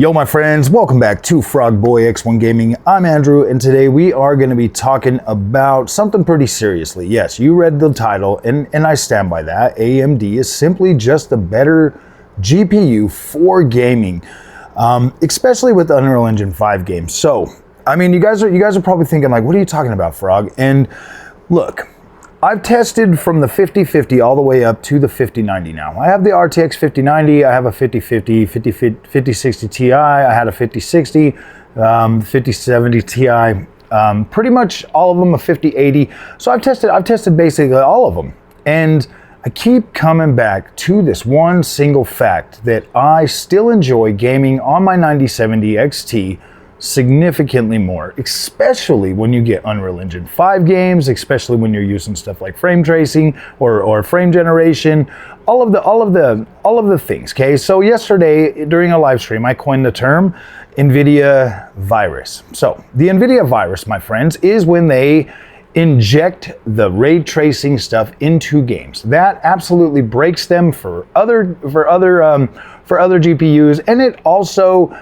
Yo, my friends, welcome back to Frog Boy X1 Gaming. I'm Andrew, and today we are going to be talking about something pretty seriously. Yes, you read the title, and I stand by that. AMD is simply just a better GPU for gaming, especially with Unreal Engine 5 games. So, I mean, you guys are probably thinking, like, what are you talking about, Frog? And look, I've tested from the 5050 all the way up to the 5090 now. I have the RTX 5090, I have a 5050, 5060 Ti, I had a 5060, 5070 Ti, pretty much all of them a 5080. So I've tested basically all of them. And I keep coming back to this one single fact that I still enjoy gaming on my 9070 XT significantly more, especially when you get Unreal Engine 5 games, especially when you're using stuff like frame tracing or frame generation, all of the things. Okay, so yesterday during a live stream, I coined the term NVIDIA virus. So the NVIDIA virus, my friends, is when they inject the ray tracing stuff into games. That absolutely breaks them for other GPUs, and it also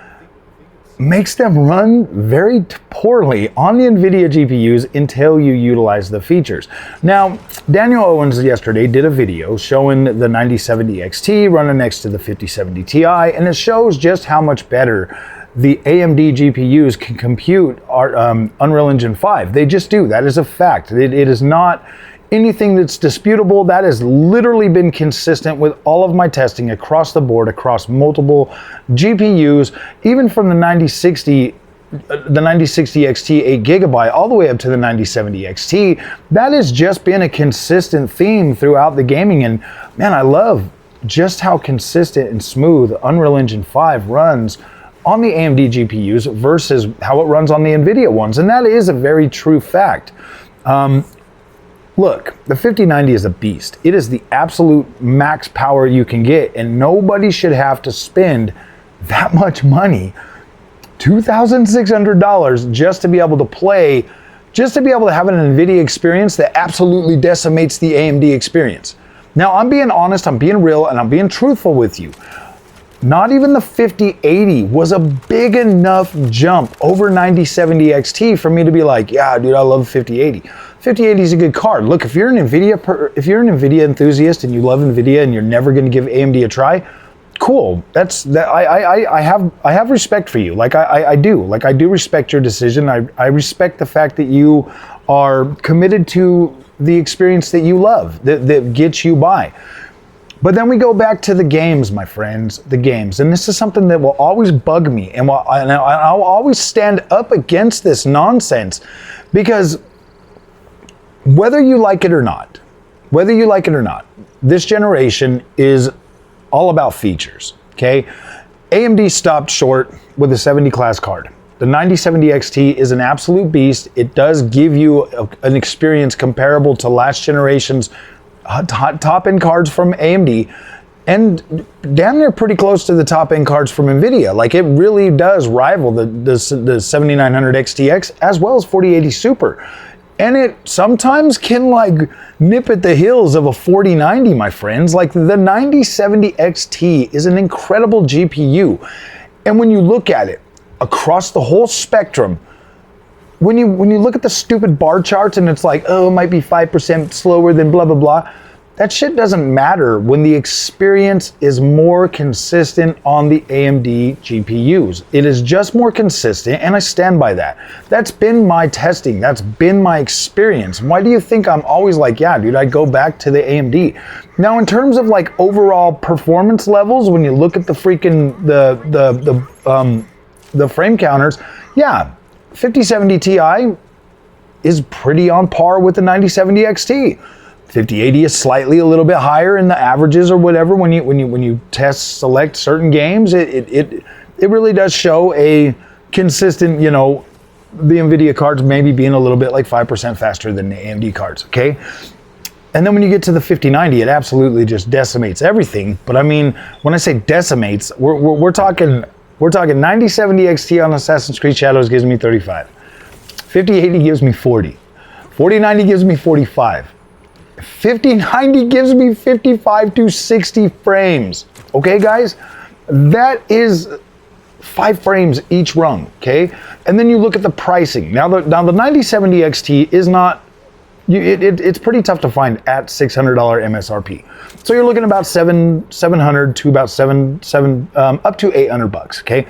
makes them run very poorly on the NVIDIA GPUs until you utilize the features. Now, Daniel Owens yesterday did a video showing the 9070 XT running next to the 5070 Ti, and it shows just how much better the AMD GPUs can compute our Unreal Engine 5. They just do. That is a fact. It is not anything that's disputable. That has literally been consistent with all of my testing across the board, across multiple GPUs, even from the 9060 XT 8 gigabyte all the way up to the 9070 XT. That has just been a consistent theme throughout the gaming. And man, I love just how consistent and smooth Unreal Engine 5 runs on the AMD GPUs versus how it runs on the NVIDIA ones. And that is a very true fact. Look, the 5090 is a beast. It is the absolute max power you can get, and nobody should have to spend that much money, $2,600, just to be able to play, just to be able to have an NVIDIA experience that absolutely decimates the AMD experience. Now, I'm being honest, I'm being real, and I'm being truthful with you. Not even the 5080 was a big enough jump over 9070 XT for me to be like, yeah, dude, I love 5080. 5080 is a good card. Look, if you're an NVIDIA enthusiast and you love NVIDIA and you're never going to give AMD a try, cool. I have respect for you. Like I do. Like I do respect your decision. I respect the fact that you are committed to the experience that you love, that gets you by. But then we go back to the games, my friends, the games. And this is something that will always bug me. And I'll always stand up against this nonsense, because whether you like it or not, this generation is all about features, okay? AMD stopped short with the 70 class card. The 9070 XT is an absolute beast. It does give you an experience comparable to last generation's top-end cards from AMD, and damn near pretty close to the top-end cards from NVIDIA. Like, it really does rival the 7900 XTX as well as 4080 Super. And it sometimes can like nip at the heels of a 4090, my friends. Like, the 9070 XT is an incredible GPU. And when you look at it across the whole spectrum, when you look at the stupid bar charts and it's like, oh, it might be 5% slower than blah, blah, blah, that shit doesn't matter when the experience is more consistent on the AMD GPUs. It is just more consistent, and I stand by that. That's been my testing. That's been my experience. Why do you think I'm always like, yeah, dude, I go back to the AMD? Now, in terms of like overall performance levels, when you look at the freaking, the frame counters, yeah, 5070 Ti is pretty on par with the 9070 XT. 5080 is slightly a little bit higher in the averages or whatever. When you select certain games, it really does show a consistent, you know, the NVIDIA cards maybe being a little bit like 5% faster than the AMD cards, okay? And then when you get to the 5090, it absolutely just decimates everything. But I mean, when I say decimates, we're talking 9070 XT on Assassin's Creed Shadows gives me 35. 5080 gives me 40. 4090 gives me 45. 5090 gives me 55 to 60 frames. Okay, guys? That is 5 frames each rung, okay? And then you look at the pricing. Now the 9070 XT is not, it's pretty tough to find at $600 MSRP. So you're looking about 700 to about up to $800, okay?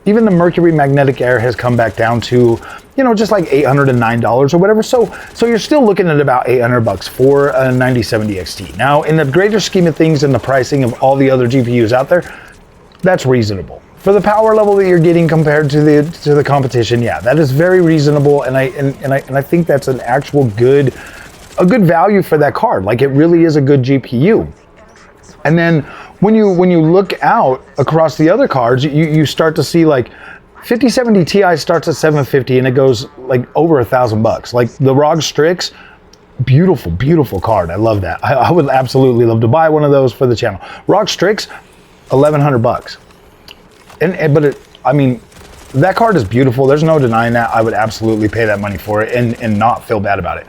Even the Mercury Magnetic Air has come back down to, you know, just like $809 or whatever. So you're still looking at about $800 for a 9070 XT. Now, in the greater scheme of things and the pricing of all the other GPUs out there, that's reasonable. For the power level that you're getting compared to the competition, yeah, that is very reasonable, and I think that's an actual good value for that card. Like, it really is a good GPU. And then when you look out across the other cards, you start to see like 5070 Ti starts at $750 and it goes like over $1,000. Like the ROG Strix, beautiful card. I love that. I would absolutely love to buy one of those for the channel. ROG Strix, $1,100. I mean, that card is beautiful. There's no denying that. I would absolutely pay that money for it and not feel bad about it.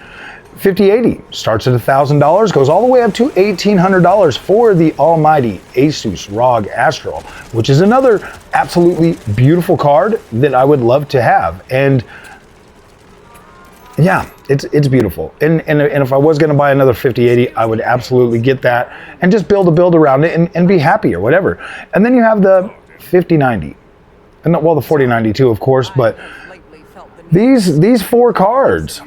5080 starts at $1,000, goes all the way up to $1,800 for the almighty Asus ROG Astral, which is another absolutely beautiful card that I would love to have. And yeah, it's beautiful. And if I was going to buy another 5080, I would absolutely get that and just build around it and be happy or whatever. And then you have the 5090, and well, the 4090 too, of course. But these 4 cards.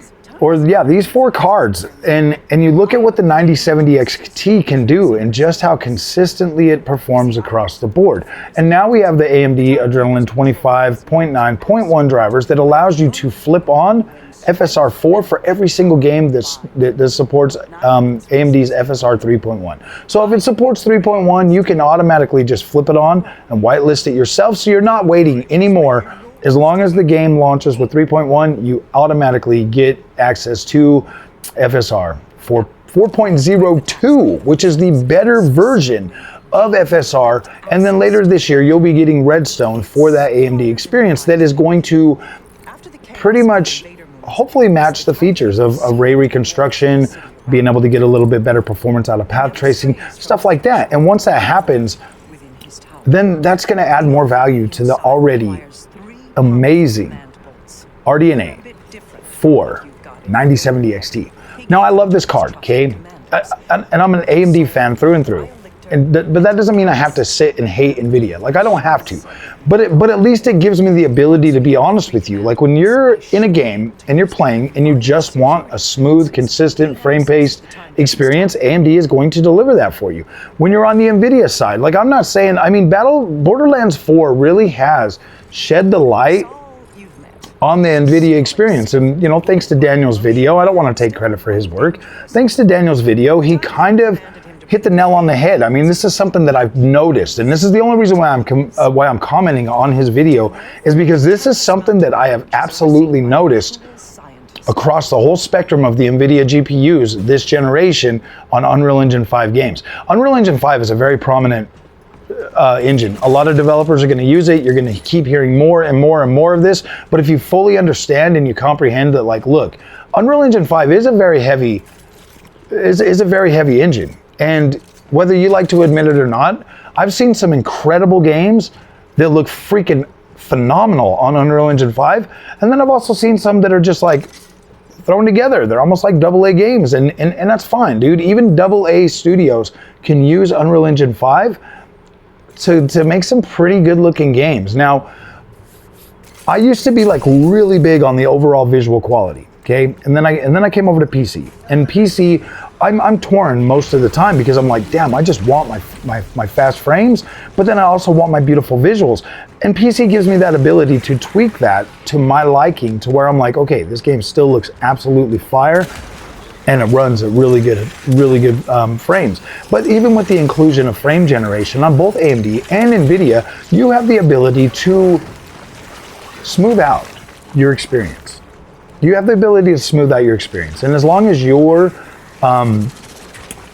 These 4 cards, and you look at what the 9070 XT can do and just how consistently it performs across the board. And now we have the AMD Adrenalin 25.9.1 drivers that allows you to flip on FSR 4 for every single game that supports AMD's FSR 3.1. So if it supports 3.1, you can automatically just flip it on and whitelist it yourself, so you're not waiting anymore. As long as the game launches with 3.1, you automatically get access to FSR 4.02, which is the better version of FSR. And then later this year, you'll be getting Redstone for that AMD experience that is going to pretty much hopefully match the features of ray reconstruction, being able to get a little bit better performance out of path tracing, stuff like that. And once that happens, then that's going to add more value to the already amazing RDNA 4 9070 XT. Now, I love this card, okay? And I'm an AMD fan through and through. But that doesn't mean I have to sit and hate NVIDIA. Like, I don't have to. But at least it gives me the ability to be honest with you. Like, when you're in a game and you're playing and you just want a smooth, consistent, frame-paced experience, AMD is going to deliver that for you. When you're on the NVIDIA side, like, I'm not saying, I mean, Borderlands 4 really has shed the light on the NVIDIA experience. And, you know, thanks to Daniel's video, I don't want to take credit for his work. Thanks to Daniel's video, he kind of hit the nail on the head. I mean, this is something that I've noticed, and this is the only reason why I'm commenting on his video, is because this is something that I have absolutely noticed across the whole spectrum of the NVIDIA GPUs this generation on Unreal Engine 5 games. Unreal Engine 5 is a very prominent engine. A lot of developers are going to use it. You're going to keep hearing more and more and more of this. But if you fully understand and you comprehend that, like, look, Unreal Engine 5 is a very heavy engine. And whether you like to admit it or not, I've seen some incredible games that look freaking phenomenal on Unreal Engine 5. And then I've also seen some that are just like thrown together. They're almost like AA games. And that's fine, dude. Even AA studios can use Unreal Engine 5 to make some pretty good looking games. Now, I used to be like really big on the overall visual quality, okay? And then I came over to PC. And PC, I'm torn most of the time because I'm like, damn, I just want my fast frames, but then I also want my beautiful visuals. And PC gives me that ability to tweak that to my liking, to where I'm like, okay, this game still looks absolutely fire, and it runs at really good frames. But even with the inclusion of frame generation on both AMD and NVIDIA, you have the ability to smooth out your experience. You have the ability to smooth out your experience, and as long as you're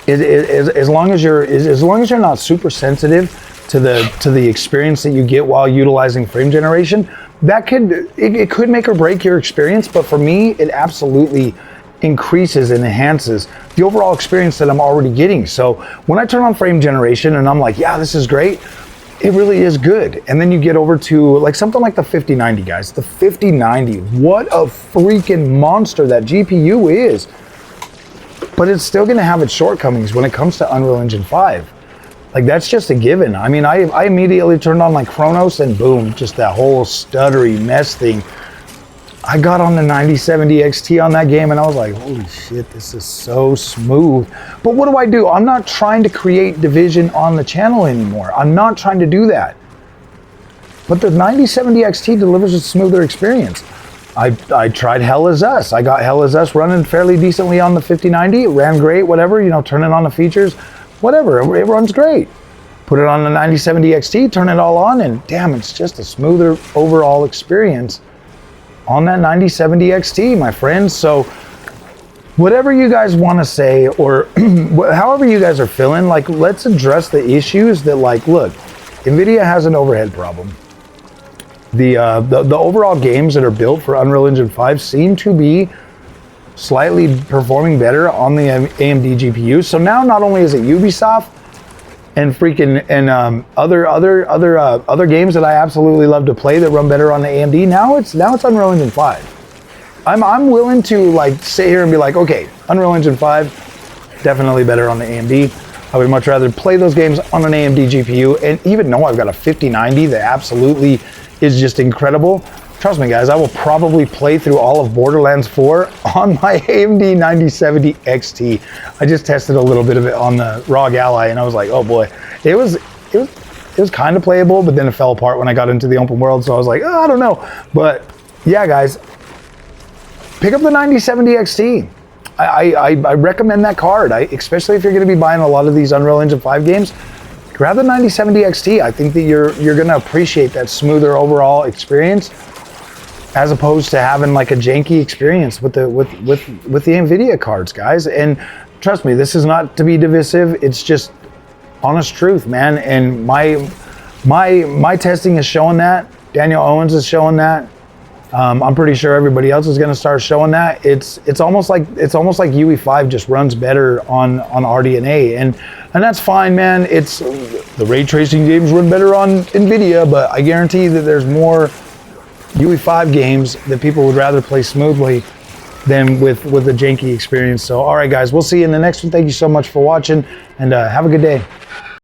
as long as you're not super sensitive to the experience that you get while utilizing frame generation, that could make or break your experience. But for me, it absolutely increases and enhances the overall experience that I'm already getting. So when I turn on frame generation and I'm like, yeah, this is great, it really is good. And then you get over to like something like the 5090, guys. The 5090, what a freaking monster that GPU is. But it's still gonna have its shortcomings when it comes to Unreal Engine 5. Like, that's just a given. I mean, I immediately turned on like Chronos and boom, just that whole stuttery mess thing. I got on the 9070 XT on that game and I was like, holy shit, this is so smooth. But what do? I'm not trying to create division on the channel anymore. I'm not trying to do that. But the 9070 XT delivers a smoother experience. I tried Hell Is Us. I got Hell Is Us running fairly decently on the 5090. It ran great, whatever, you know, turning on the features, whatever, it runs great. Put it on the 9070 XT, turn it all on, and damn, it's just a smoother overall experience on that 9070 XT, my friends. So whatever you guys want to say, or however you guys are feeling, like, let's address the issues that, like, look, NVIDIA has an overhead problem. The overall games that are built for Unreal Engine 5 seem to be slightly performing better on the AMD GPU. So now not only is it Ubisoft and freaking other games that I absolutely love to play that run better on the AMD, now it's Unreal Engine 5. I'm willing to like sit here and be like, okay, Unreal Engine 5 definitely better on the AMD. I would much rather play those games on an AMD GPU, and even though I've got a 5090 that absolutely is just incredible, trust me guys, I will probably play through all of Borderlands 4 on my AMD 9070 XT. I just tested a little bit of it on the ROG Ally and I was like, oh boy, it was kind of playable, but then it fell apart when I got into the open world, so I was like, oh, I don't know. But yeah guys, pick up the 9070 XT. I recommend that card, especially if you're going to be buying a lot of these Unreal Engine 5 games. Grab the 9070 XT. I think that you're going to appreciate that smoother overall experience, as opposed to having like a janky experience with the NVIDIA cards, guys. And trust me, this is not to be divisive. It's just honest truth, man. And my testing is showing that. Daniel Owens is showing that. I'm pretty sure everybody else is going to start showing that. It's almost like UE5 just runs better on RDNA, and that's fine, man. It's the ray tracing games run better on NVIDIA, but I guarantee that there's more UE5 games that people would rather play smoothly than with a janky experience. So, all right, guys, we'll see you in the next one. Thank you so much for watching, and have a good day.